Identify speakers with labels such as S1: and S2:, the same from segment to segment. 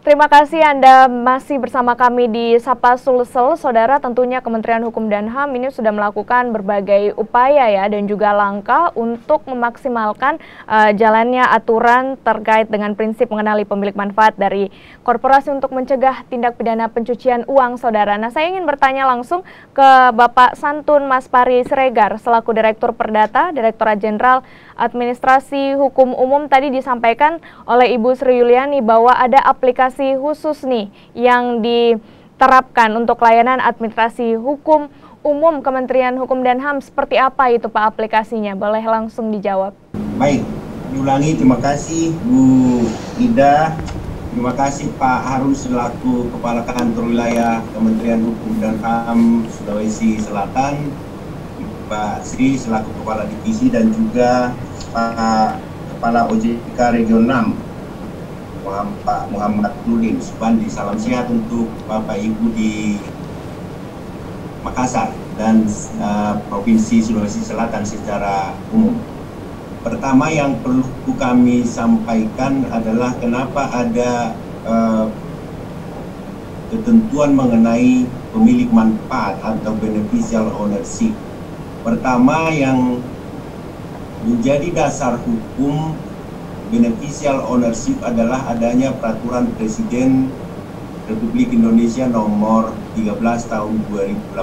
S1: Terima kasih Anda masih bersama kami di Sapa Sulsel. Saudara, tentunya Kementerian Hukum dan HAM ini sudah melakukan berbagai upaya ya dan juga langkah untuk memaksimalkan jalannya aturan terkait dengan prinsip mengenali pemilik manfaat dari korporasi untuk mencegah tindak pidana pencucian uang, Saudara. Nah, saya ingin bertanya langsung ke Bapak Santun Mas Pari Siregar selaku Direktur Perdata, Direktorat Jenderal Administrasi Hukum Umum. Tadi disampaikan oleh Ibu Sri Yuliani bahwa ada aplikasi khusus nih yang diterapkan untuk layanan administrasi hukum umum Kementerian Hukum dan HAM. Seperti apa itu Pak aplikasinya? Boleh langsung dijawab.
S2: Baik, diulangi, terima kasih Bu Ida, terima kasih Pak Harun selaku Kepala Kantor Wilayah Kementerian Hukum dan HAM Sulawesi Selatan, Pak Sri selaku Kepala Divisi, dan juga Pak Kepala OJK Region 6 Pak Muhammad Nurdin Subandi. Salam sehat untuk Bapak Ibu di Makassar dan Provinsi Sulawesi Selatan secara umum. Pertama yang perlu kami sampaikan adalah kenapa ada ketentuan mengenai pemilik manfaat atau beneficial ownership. Pertama, yang menjadi dasar hukum beneficial ownership adalah adanya Peraturan Presiden Republik Indonesia nomor 13 tahun 2018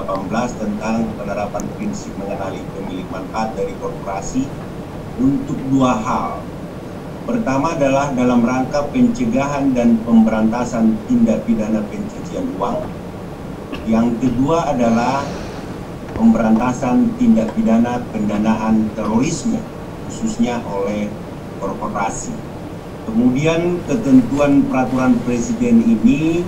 S2: tentang penerapan prinsip mengenali pemilik manfaat dari korporasi untuk dua hal. Pertama adalah dalam rangka pencegahan dan pemberantasan tindak pidana pencucian uang. Yang kedua adalah pemberantasan tindak pidana pendanaan terorisme, khususnya oleh korporasi. Kemudian ketentuan peraturan presiden ini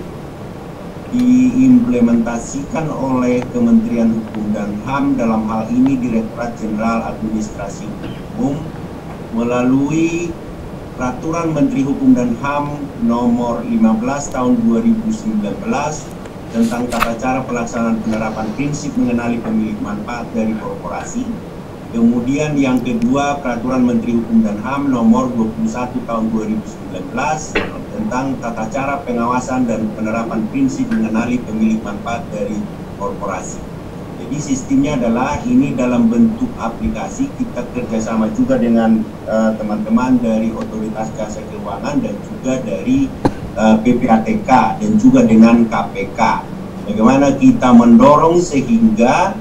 S2: diimplementasikan oleh Kementerian Hukum dan HAM, dalam hal ini Direktorat Jenderal Administrasi Umum, melalui Peraturan Menteri Hukum dan HAM nomor 15 tahun 2019 tentang tata cara pelaksanaan penerapan prinsip mengenali pemilik manfaat dari korporasi. Kemudian yang kedua, Peraturan Menteri Hukum dan HAM nomor 21 tahun 2019 tentang tata cara pengawasan dan penerapan prinsip mengenali pemilik manfaat dari korporasi. Jadi sistemnya adalah ini dalam bentuk aplikasi. Kita kerjasama juga dengan teman-teman dari Otoritas Jasa Keuangan dan juga dari PPATK dan juga dengan KPK. Bagaimana kita mendorong sehingga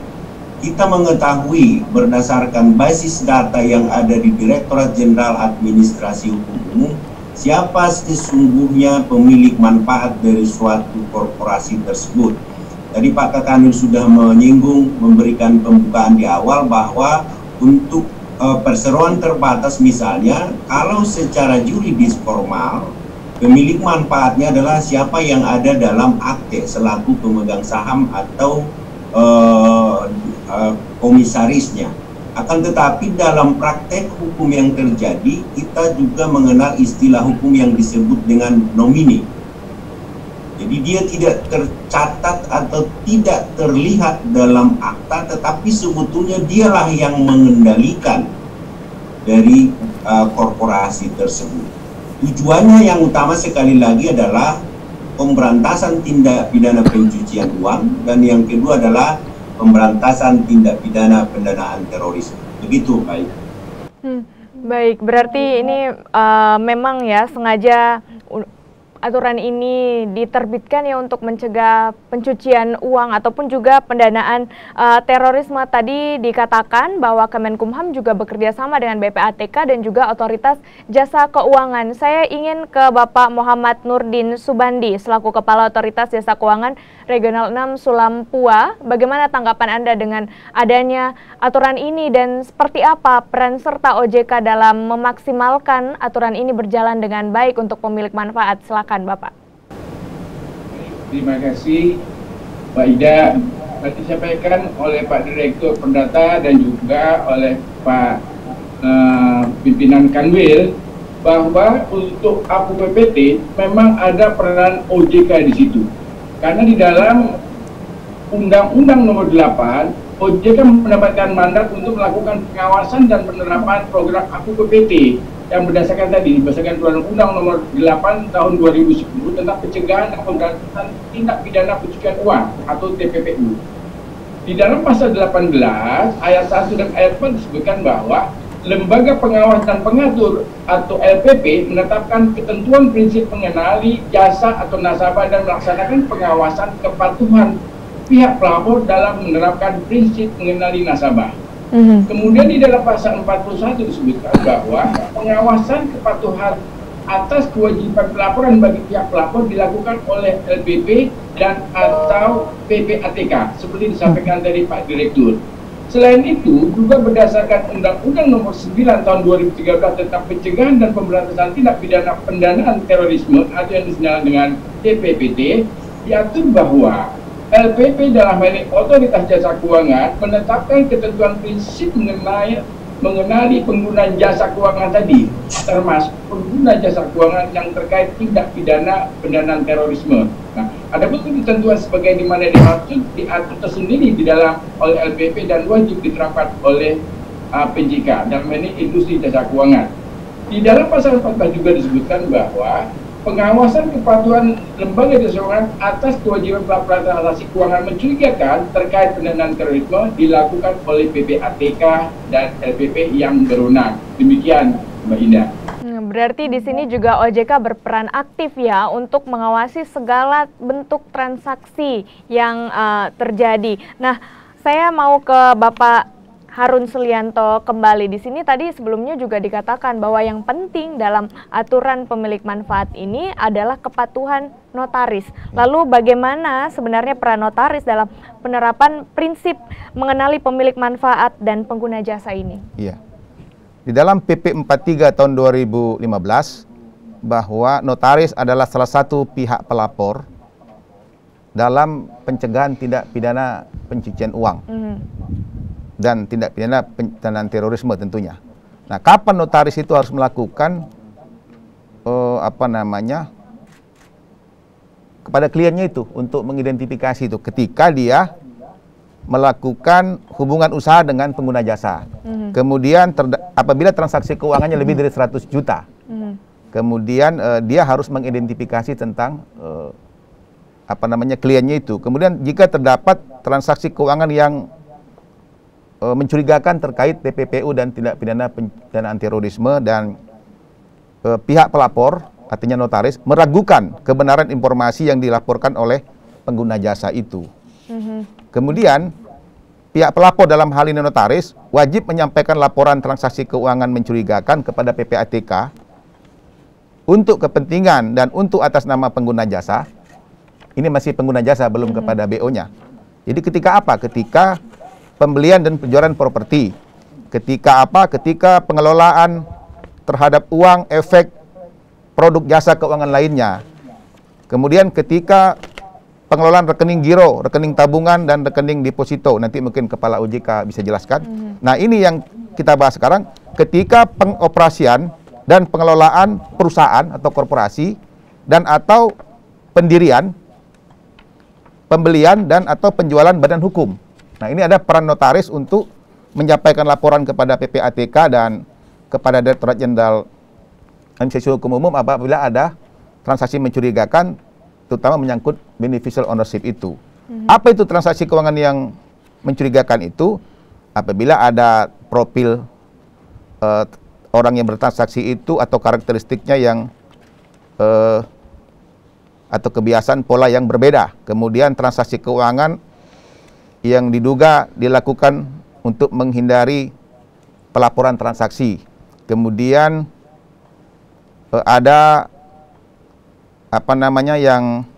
S2: kita mengetahui berdasarkan basis data yang ada di Direktorat Jenderal Administrasi Hukum Umum siapa sesungguhnya pemilik manfaat dari suatu korporasi tersebut. Tadi Pak Kakanul sudah menyinggung, memberikan pembukaan di awal bahwa untuk perseroan terbatas misalnya, kalau secara yuridis formal pemilik manfaatnya adalah siapa yang ada dalam akte selaku pemegang saham atau komisarisnya. Akan tetapi dalam praktek hukum yang terjadi, kita juga mengenal istilah hukum yang disebut dengan nomine. Jadi dia tidak tercatat atau tidak terlihat dalam akta, tetapi sebetulnya dialah yang mengendalikan dari korporasi tersebut. Tujuannya yang utama sekali lagi adalah pemberantasan tindak pidana pencucian uang, dan yang kedua adalah pemberantasan tindak pidana pendanaan terorisme. Begitu, baik.
S1: Baik, berarti ini memang ya sengaja aturan ini diterbitkan ya untuk mencegah pencucian uang ataupun juga pendanaan terorisme. Tadi dikatakan bahwa Kemenkumham juga bekerja sama dengan BPATK dan juga Otoritas Jasa Keuangan. Saya ingin ke Bapak Muhammad Nurdin Subandi selaku Kepala Otoritas Jasa Keuangan Regional 6 Sulampua. Bagaimana tanggapan Anda dengan adanya aturan ini dan seperti apa peran serta OJK dalam memaksimalkan aturan ini berjalan dengan baik untuk pemilik manfaat? Silakan Bapak.
S3: Terima kasih Pak Ida. Tadi disampaikan oleh Pak Direktur Perdata dan juga oleh Pak pimpinan Kanwil bahwa untuk APU PPT memang ada peran OJK di situ. Karena di dalam Undang-Undang Nomor 8, OJK mendapatkan mandat untuk melakukan pengawasan dan penerapan program APBT yang berdasarkan Undang-Undang Nomor 8 Tahun 2010 tentang pencegahan dan pemberantasan tindak pidana pencucian uang atau TPPU. Di dalam pasal 18 ayat 1 dan ayat 4 disebutkan bahwa Lembaga Pengawas dan Pengatur atau LPP menetapkan ketentuan prinsip mengenali jasa atau nasabah dan melaksanakan pengawasan kepatuhan pihak pelapor dalam menerapkan prinsip mengenali nasabah. Kemudian di dalam pasal 41 disebutkan bahwa pengawasan kepatuhan atas kewajiban pelaporan bagi pihak pelapor dilakukan oleh LPP dan atau PPATK seperti disampaikan dari Pak Direktur. Selain itu, juga berdasarkan Undang-Undang Nomor 9 Tahun 2013 tentang pencegahan dan pemberantasan tindak pidana pendanaan terorisme atau yang dikenal dengan TPPT, diatur bahwa LPP dalam hal ini Otoritas Jasa Keuangan menetapkan ketentuan prinsip mengenali penggunaan jasa keuangan tadi, termasuk pengguna jasa keuangan yang terkait tindak pidana pendanaan terorisme. Nah, ada pun ketentuan sebagai di mana diatur tersendiri di dalam oleh LPP dan wajib diterapkan oleh PJK dalam ini industri jasa keuangan. Di dalam pasal 14 juga disebutkan bahwa pengawasan kepatuhan lembaga jasa keuangan atas kewajiban pelaporan transaksi keuangan mencurigakan terkait pendanaan terorisme dilakukan oleh PPATK dan LPP yang berwenang. Demikian, Mbak Indah.
S1: Berarti di sini juga OJK berperan aktif ya untuk mengawasi segala bentuk transaksi yang terjadi. Nah, saya mau ke Bapak Harun Sulianto kembali. Di sini tadi sebelumnya juga dikatakan bahwa yang penting dalam aturan pemilik manfaat ini adalah kepatuhan notaris. Lalu bagaimana sebenarnya peran notaris dalam penerapan prinsip mengenali pemilik manfaat dan pengguna jasa ini?
S4: Iya. Di dalam PP 43 tahun 2015 bahwa notaris adalah salah satu pihak pelapor dalam pencegahan tindak pidana pencucian uang. Dan tindak pidana pendanaan terorisme tentunya. Nah, kapan notaris itu harus melakukan kepada kliennya itu untuk mengidentifikasi itu ketika dia melakukan hubungan usaha dengan pengguna jasa. Kemudian apabila transaksi keuangannya lebih dari 100 juta. Kemudian dia harus mengidentifikasi tentang kliennya itu. Kemudian jika terdapat transaksi keuangan yang mencurigakan terkait TPPU dan tindak pidana pendanaan terorisme dan pihak pelapor, artinya notaris, meragukan kebenaran informasi yang dilaporkan oleh pengguna jasa itu. Kemudian pihak pelapor dalam hal ini notaris wajib menyampaikan laporan transaksi keuangan mencurigakan kepada PPATK untuk kepentingan dan untuk atas nama pengguna jasa. Ini masih pengguna jasa, belum kepada BO-nya. Jadi ketika apa? Ketika pembelian dan penjualan properti. Ketika pengelolaan terhadap uang, efek, produk jasa keuangan lainnya. Kemudian ketika pengelolaan rekening giro, rekening tabungan, dan rekening deposito. Nanti mungkin Kepala OJK bisa jelaskan. Nah, ini yang kita bahas sekarang. Ketika pengoperasian dan pengelolaan perusahaan atau korporasi dan atau pendirian, pembelian dan atau penjualan badan hukum. Nah, ini ada peran notaris untuk menyampaikan laporan kepada PPATK dan kepada Direktorat Jenderal Administrasi Hukum Umum apabila ada transaksi mencurigakan, terutama menyangkut beneficial ownership itu. Apa itu transaksi keuangan yang mencurigakan itu? Apabila ada profil orang yang bertransaksi itu atau karakteristiknya yang atau kebiasaan pola yang berbeda. Kemudian transaksi keuangan yang diduga dilakukan untuk menghindari pelaporan transaksi. Kemudian ada yang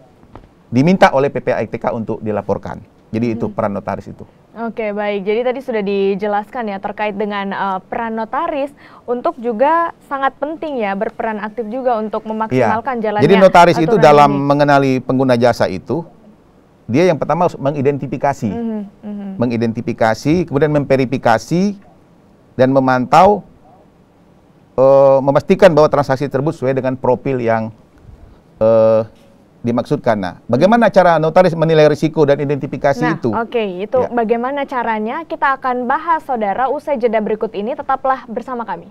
S4: diminta oleh PPATK untuk dilaporkan. Jadi itu peran notaris itu.
S1: Oke, baik. Jadi tadi sudah dijelaskan ya terkait dengan peran notaris untuk juga sangat penting ya, berperan aktif juga untuk memaksimalkan jalannya.
S4: Jadi notaris itu dalam mengenali pengguna jasa itu, dia yang pertama harus mengidentifikasi. Mengidentifikasi, kemudian memverifikasi dan memantau, memastikan bahwa transaksi tersebut sesuai dengan profil yang dimaksudkan. Nah, bagaimana cara notaris menilai risiko dan identifikasi itu?
S1: Itu bagaimana caranya? Kita akan bahas, saudara, usai jeda berikut ini. Tetaplah bersama kami.